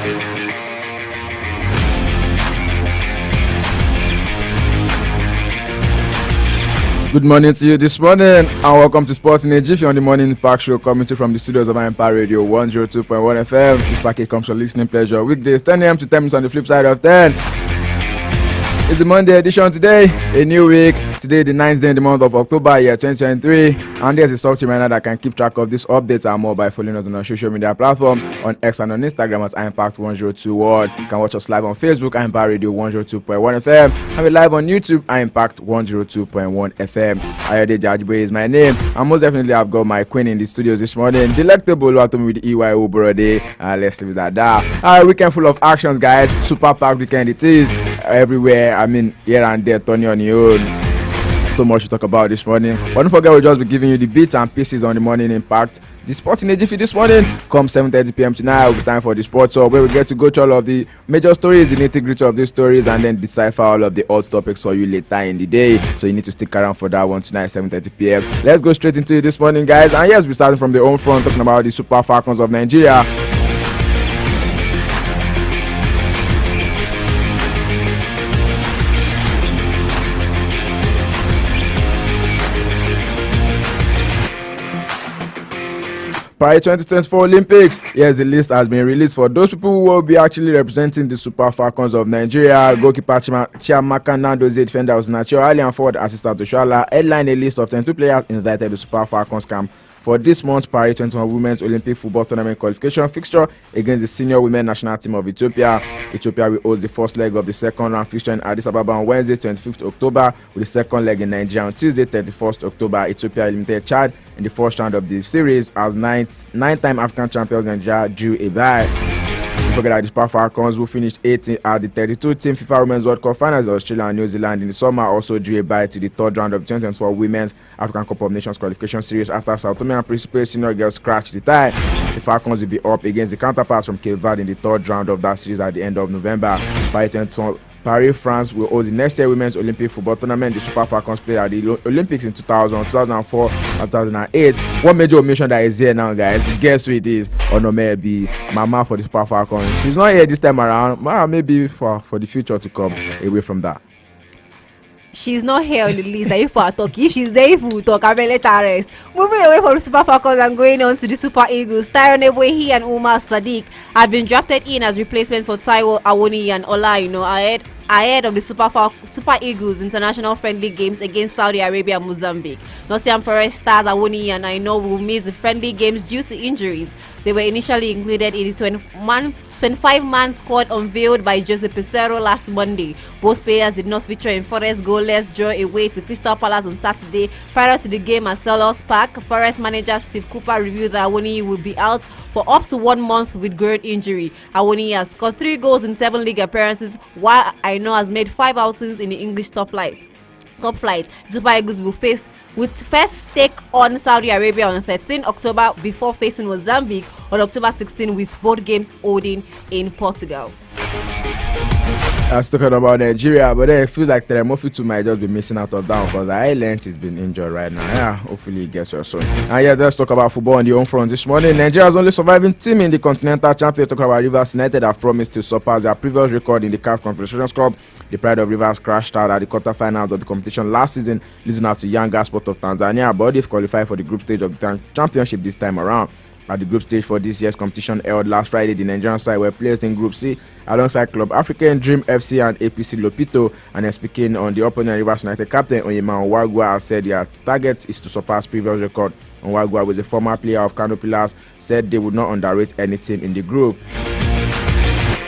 Good morning to you this morning, and welcome to Sports in A Jiffy on the Morning Park Show, coming to you from the studios of Empire Radio 102.1 FM. This package comes from listening pleasure. Weekdays 10 a.m. to 10 minutes on the flip side of 10. It's the Monday edition today, a new week. Today, the 9th day in the month of October, year 2023. And there's a soft reminder that can keep track of these updates and more by following us on our social media platforms on X and on Instagram at Impact102 World. You can watch us live on Facebook, Impact Radio 102.1 FM. And we're live on YouTube, Impact 102.1 FM. Ayode Jajibwe is my name. And most definitely, I've got my queen in the studios this morning. Delectable Oluwatomi with the EYO Brode. Let's leave it at that. Weekend full of actions, guys. Super packed weekend it is. Everywhere, I mean, here and there, Tony on your own. So much to talk about this morning. But don't forget, we'll just be giving you the bits and pieces on the morning impact. The Sports in A Jiffy this morning comes 7:30 p.m. tonight. Will be time for the Sports Hub, where we get to go through all of the major stories, the nitty-gritty of these stories, and then decipher all of the old topics for you later in the day. So you need to stick around for that one tonight, 7:30 p.m. Let's go straight into it this morning, guys. And yes, we're starting from the home front, talking about the Super Falcons of Nigeria. Paris 2024 Olympics. Yes, the list has been released for those people who will be actually representing the Super Falcons of Nigeria. Goalkeeper Chiamaka Nandozie, defender Osinachi Ali, and forward assistant Oshoala headline a list of 22 players invited to Super Falcons camp for this month's Paris 2021 Women's Olympic Football Tournament qualification fixture against the senior women national team of Ethiopia. Ethiopia will host the first leg of the second round fixture in Addis Ababa on Wednesday, 25th October, with the second leg in Nigeria on Tuesday, 31st October. Ethiopia eliminated Chad in the first round of the series as nine-time African champions Nigeria drew a bye. Don't forget that the Super Falcons, who finished 8th at the 32-team FIFA Women's World Cup finals of Australia and New Zealand in the summer, also drew a bye to the third round of the 2024 Women's African Cup of Nations qualification series after Sao Tome and Principe senior girls scratched the tie. The Falcons will be up against the counterparts from Cape Verde in the third round of that series at the end of November. Paris, France will hold the next year Women's Olympic Football Tournament. The Super Falcons played at the Olympics in 2000, 2004, and 2008. One major omission that is here now, guys. Guess who it is? Onome be Mama for the Super Falcons. She's not here this time around. Maybe for the future to come away from that. She's not here on the list. If we are talking, if she's there, if we talk, I will let her rest. Moving away from the Super Falcons and going on to the Super Eagles, Tyron Ebuehi and Umar Sadiq have been drafted in as replacements for Taiwo Awoniyi and Ola ahead of the Super Eagles international friendly games against Saudi Arabia and Mozambique. Nottingham Forest stars Awoniyi and Aino will miss the friendly games due to injuries. They were initially included in the 25-man squad unveiled by Jose Pesero last Monday. Both players did not feature in Forest goalless draw away to Crystal Palace on Saturday. Prior to the game at Selhurst Park, Forest manager Steve Cooper revealed that Awoniyi will be out for up to 1 month with groin injury. Awoniyi has scored 3 goals in 7 league appearances, while Aino has made 5 outings in the English top flight. Super Eagles will first take on Saudi Arabia on 13 October before facing Mozambique on October 16, with both games holding in Portugal. I was talking about Nigeria, but then it feels like Teremofitu might just be missing out of that because the island has been injured right now. Yeah, hopefully he gets well soon. And yeah, let's talk about football on the home front this morning. Nigeria's only surviving team in the Continental Championship, talking about Rivers United, have promised to surpass their previous record in the CAF Confederation Cup. The pride of Rivers crashed out at the quarterfinals of the competition last season, losing out to Yanga Sport of Tanzania, but they've qualified for the group stage of the championship this time around. At the group stage for this year's competition held last Friday, the Nigerian side were placed in Group C alongside Club African, Dream FC and APC Lopito. And then speaking on the opponent, Rivers United captain Onyema Onwagwa has said their target is to surpass previous record. Onwagwa, was a former player of Kano Pillars, said they would not underrate any team in the group.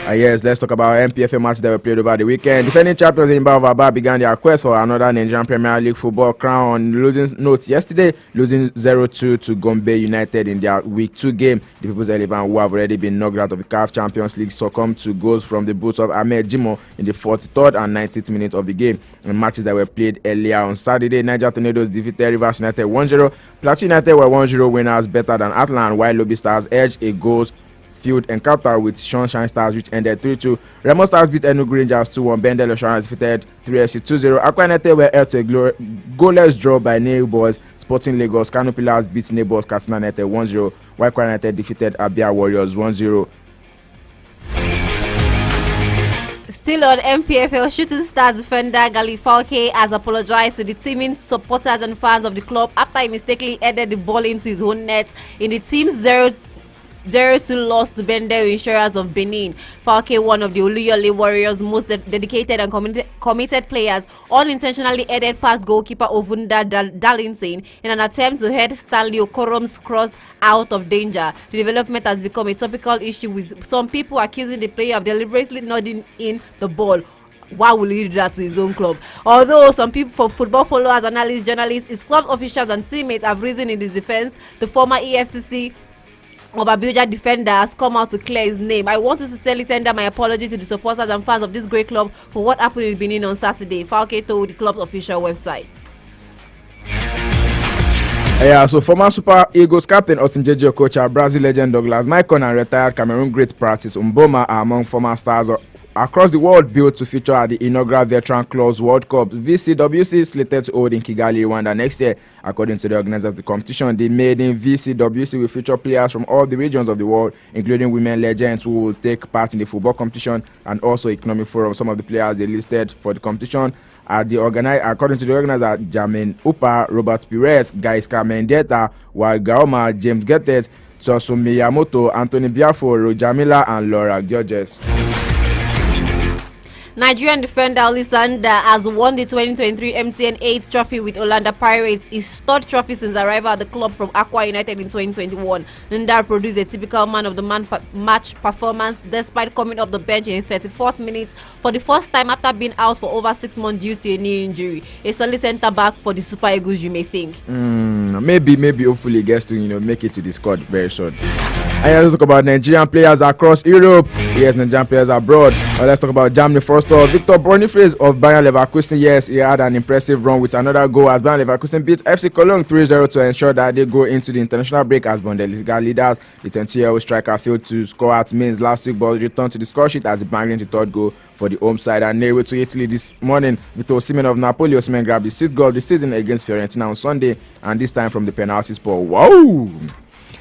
Yes, let's talk about MPFA matches that were played over the weekend. Defending champions in Aba began their quest for another Nigerian Premier League football crown on losing notes yesterday, losing 0-2 to Gombe United in their Week 2 game. The People's 11, who have already been knocked out of the CAF Champions League, succumbed to goals from the boots of Ahmed Jimo in the 43rd and 90th minute of the game. In matches that were played earlier on Saturday, Niger Tornadoes defeated Rivers United 1-0. Plateau United were 1-0 winners, better than Atlant, while Lobby Stars edged a goals field encounter with Sunshine Stars, which ended 3-2. Remo Stars beat Enugu Rangers 2-1. Bendel Assurance defeated 3FC 2-0. Aqua United were held to a goalless draw by Neighbours Sporting Lagos. Kano Pillars beat Neighbours Katsina United 1-0, while Aqua United defeated Abia Warriors 1-0. Still on MPFL, Shooting Stars defender Gali Falke has apologized to the team's supporters and fans of the club after he mistakenly headed the ball into his own net in the team's 0-2 loss to Bender Insurance of Benin. Falke, one of the Oluyole Warriors' most dedicated and committed players, unintentionally headed past goalkeeper Ovunda Darlington in an attempt to head Stanley Okorom's cross out of danger. The development has become a topical issue, with some people accusing the player of deliberately nodding in the ball. Why will he do that to his own club? Although some people, for football followers, analysts, journalists, his club officials and teammates have risen in his defense, the former EFCC of Abuja defender has come out to clear his name. I want to sincerely tender my apology to the supporters and fans of this great club for what happened in Benin on Saturday, Falke told the club's official website. Yeah, so former Super Eagles captain Otunjeji Okocha, Brazil legend Douglas Maicon, and retired Cameroon great Practice Mboma are among former stars across the world built to feature at the inaugural Veteran Clubs World Cup. VCWC is slated to hold in Kigali, Rwanda next year. According to the organizers of the competition, the maiden VCWC will feature players from all the regions of the world, including women legends who will take part in the football competition and also economic forum. Some of the players they listed for the competition are according to the organizer, Jamin Upa, Robert Pires, Gaiska Mendieta, Gaoma, James Gettes, Chosu Miyamoto, Anthony Biafo, Rojamila, and Laura Georges. Nigerian defender Olisanda has won the 2023 MTN 8 trophy with Orlando Pirates, his third trophy since arrival at the club from Aqua United in 2021. Ndar produced a typical man of the match performance despite coming off the bench in the 34th minute for the first time after being out for over 6 months due to a knee injury. A solid centre back for the Super Eagles, you may think. Maybe hopefully he gets to make it to the squad very soon. And let's talk about Nigerian players across Europe. Yes, Nigerian players abroad. Let's talk about Germany first off. Victor Boniface of Bayern Leverkusen. Yes, he had an impressive run with another goal as Bayern Leverkusen beat FC Cologne 3-0 to ensure that they go into the international break as Bundesliga leaders. The 20-year-old striker failed to score at Mainz last week, but returned to the score sheet as he banged in the third goal for the home side. And nearly to Italy this morning, Victor Osimhen of Napoli. Osimhen grabbed the 6th goal of the season against Fiorentina on Sunday, and this time from the penalty spot. Wow!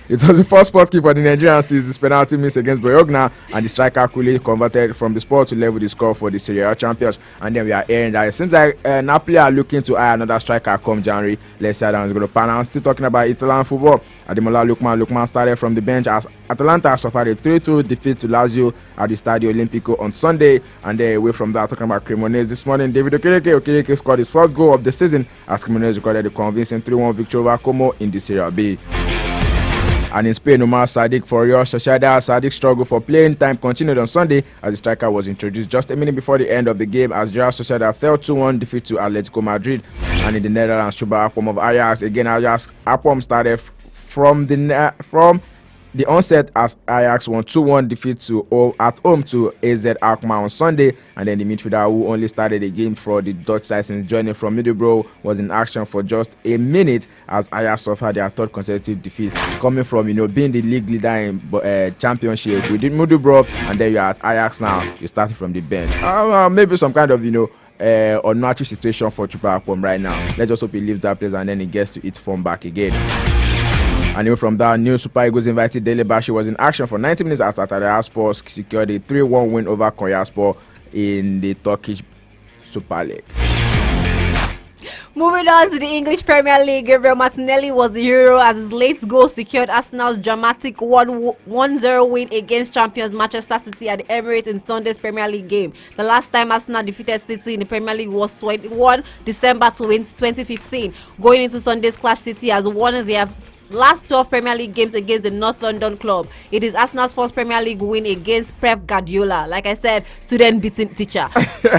It was the first spot kick for the Nigerians since his penalty miss against Bologna, and the striker quickly converted from the spot to level the score for the Serie A champions. And then we are hearing that it seems like Napoli are looking to hire another striker come January. Let's say that it's going to pan out. Still talking about Italian football. Ademola Lookman started from the bench as Atalanta suffered a 3-2 defeat to Lazio at the Stadio Olimpico on Sunday. And then away from that, talking about Cremonese this morning, David Okereke scored his first goal of the season as Cremonese recorded a convincing 3-1 victory over Como in the Serie B. And in Spain, Omar Sadiq for Real Sociedad. Sadiq's struggle for playing time continued on Sunday as the striker was introduced just a minute before the end of the game as Real Sociedad fell 2-1 defeat to Atletico Madrid. And in the Netherlands, Chuba Akpom of Ajax. Again, Ajax Akpom started from the onset as Ajax won 2-1 defeat at home to AZ Alkmaar on Sunday. And then the midfielder who only started the game for the Dutch side since joining from Middlesbrough was in action for just a minute as Ajax suffered their third consecutive defeat, coming from being the league leader in championship with Middlesbrough, and then you're at Ajax now. You're starting from the bench. Maybe some kind of unnatural situation for Chuba Akpom right now. Let's just hope he leaves that place and then he gets to its form back again. And even from that, new Super Eagles invited Dele Bassi was in action for 90 minutes as Antalyaspor secured a 3-1 win over Konyaspor in the Turkish Super League. Moving on to the English Premier League, Gabriel Martinelli was the hero as his late goal secured Arsenal's dramatic 1-0 win against champions Manchester City at the Emirates in Sunday's Premier League game. The last time Arsenal defeated City in the Premier League was 21 December 2015. Going into Sunday's clash, City has won their last 12 Premier League games against the North London club. It is Arsenal's first Premier League win against Pep Guardiola. Like I said, student beating teacher.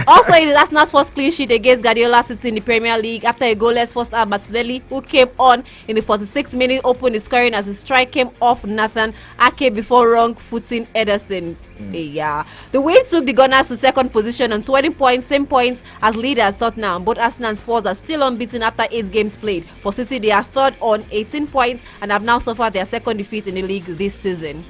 Also, it is Arsenal's first clean sheet against Guardiola City in the Premier League after a goalless first half. Martinelli, who came on in the 46th minute, opened the scoring as his strike came off Nathan Ake before wrong-footing Ederson. Yeah, the win took the Gunners to second position on 20 points, same points as leaders Tottenham. Both Arsenal and Spurs are still unbeaten after 8 games played. For City, they are third on 18 points and have now suffered their second defeat in the league this season.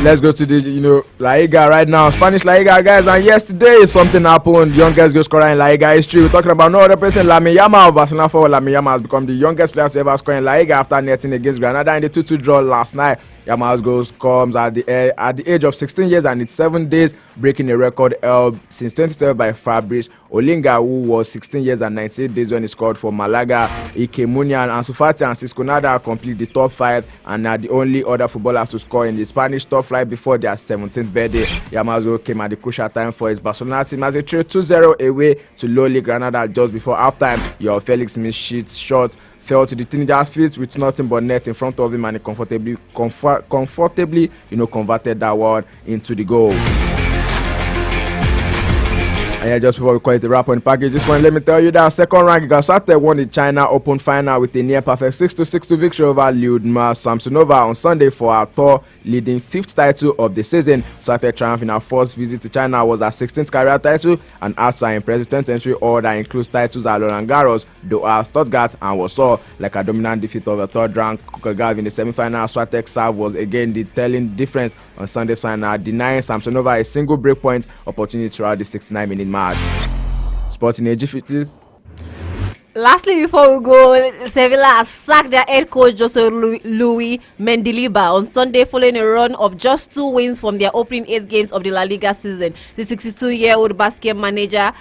Let's go to the La Liga right now, Spanish La Liga, guys. And yesterday something happened. The youngest goal scorer in La Liga history. We're talking about no other person, Lamine Yamal of Barcelona. For Lamine Yamal has become the youngest player to ever score in La Liga after netting against Granada in the 2-2 draw last night. Yamal's goals comes at the age of 16 years and it's 7 days, breaking a record held since 2012 by Fabrice Olinga, who was 16 years and 98 days when he scored for Malaga. Ike Munian, Ansu Fati and Cisco Nada complete the top 5 and are the only other footballers to score in the Spanish top flight before their 17th birthday. Yamal's goal came at the crucial time for his Barcelona team as they trailed 2-0 away to lowly Granada just before halftime. Your Felix Mischi's shot fell to the teenager's feet with nothing but net in front of him, and he comfortably converted that one into the goal. And yeah, just before we call it a wrap on the package, just want to let me tell you that second rank Gasate won the China Open final with a near perfect 6-2 victory over Lyudmila Samsonova on Sunday for her tour leading 5th title of the season. Swate triumph in her first visit to China was her 16th career title and adds to her impressive 10th century order that includes titles at Roland Garros, Doha, Stuttgart and Warsaw. Like a dominant defeat of a third rank Kokagav in the semi-final, Swatek's serve was again the telling difference on Sunday's final, denying Samsonova a single breakpoint opportunity throughout the 69-minute match. Sporting A Jiffy, please. Lastly, before we go, Sevilla has sacked their head coach Jose Luis Mendilibar on Sunday following a run of just 2 wins from their opening 8 games of the La Liga season. The 62-year-old Basque manager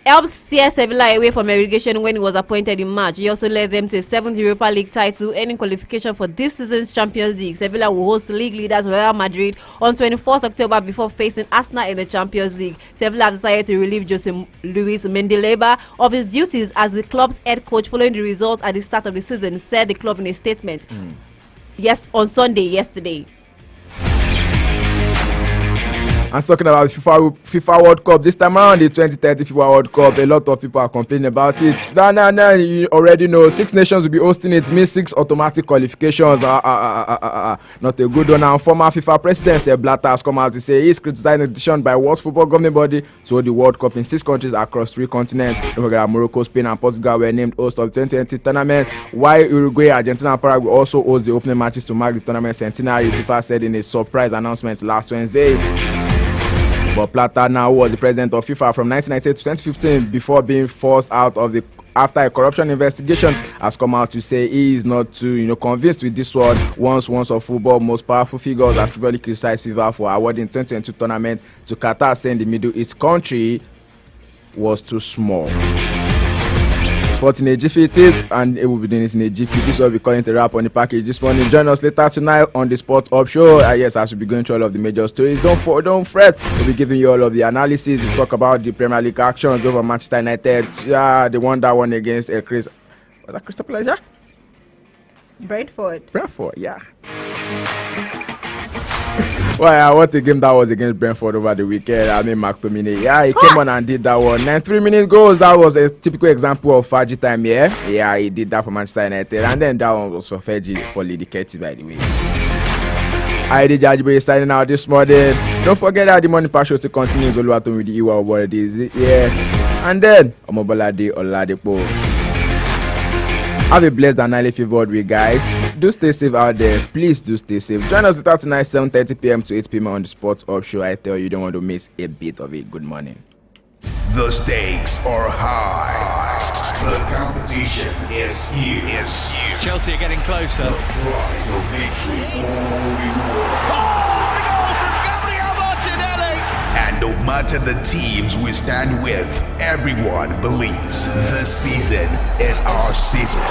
helped steer Sevilla away from relegation when he was appointed in March. He also led them to a 7th Europa League title, earning qualification for this season's Champions League. Sevilla will host league leaders Real Madrid on 24th October before facing Arsenal in the Champions League. Sevilla have decided to relieve Jose Luis Mendilibar of his duties as the club's head coach following the results at the start of the season, said the club in a statement yesterday. I'm talking about FIFA World Cup. This time around, the 2030 FIFA World Cup, a lot of people are complaining about it. Now, you already know 6 nations will be hosting it. Means 6 automatic qualifications. Not a good one. And former FIFA president Sepp Blatter has come out to say he's criticizing the decision by World Football Governing Body to hold the World Cup in 6 countries across 3 continents. Don't forget that Morocco, Spain, and Portugal were named host of the 2020 tournament, while Uruguay, Argentina, and Paraguay also host the opening matches to mark the tournament centenary. FIFA said in a surprise announcement last Wednesday. But Plata, now was the president of FIFA from 1998 to 2015 before being forced out of the after a corruption investigation, has come out to say he is not too convinced with this one. Once of football most powerful figures have really criticized FIFA for awarding 2022 tournament to Qatar, saying the Middle East country was too small. Sporting A Jiffy it is, and it will be doing this in A Jiffy. This will be calling it a wrap on the package this morning. Join us later tonight on the Sport Up Show. Yes, I should be going through all of the major stories. Don't fret. We'll be giving you all of the analysis. We'll talk about the Premier League actions over Manchester United. Yeah, they won that one against was that Crystal Palace? Yeah? Brentford, yeah. Well, yeah, what a game that was against Brentford over the weekend. I mean, McTominay, he came on and did that one. 93-minute goals, that was a typical example of Fergie time here. Yeah, he did that for Manchester United. And then that one was for Fergie for Lady Ketty, by the way. I did Jajibe signing out this morning. Don't forget that the morning pass show still continues. Oluwatomi with the Iwa Award is yeah. And then, Omobolade Oladipo. Have a blessed and highly favored week, guys. Do stay safe out there. Please do stay safe. Join us later tonight, 7:30 p.m. to 8 p.m. on the Sports Up Show. I tell you, don't want to miss a bit of it. Good morning. The stakes are high. The competition is huge. Chelsea are getting closer. The prize of victory all reward. And no matter the teams we stand with, everyone believes this season is our season.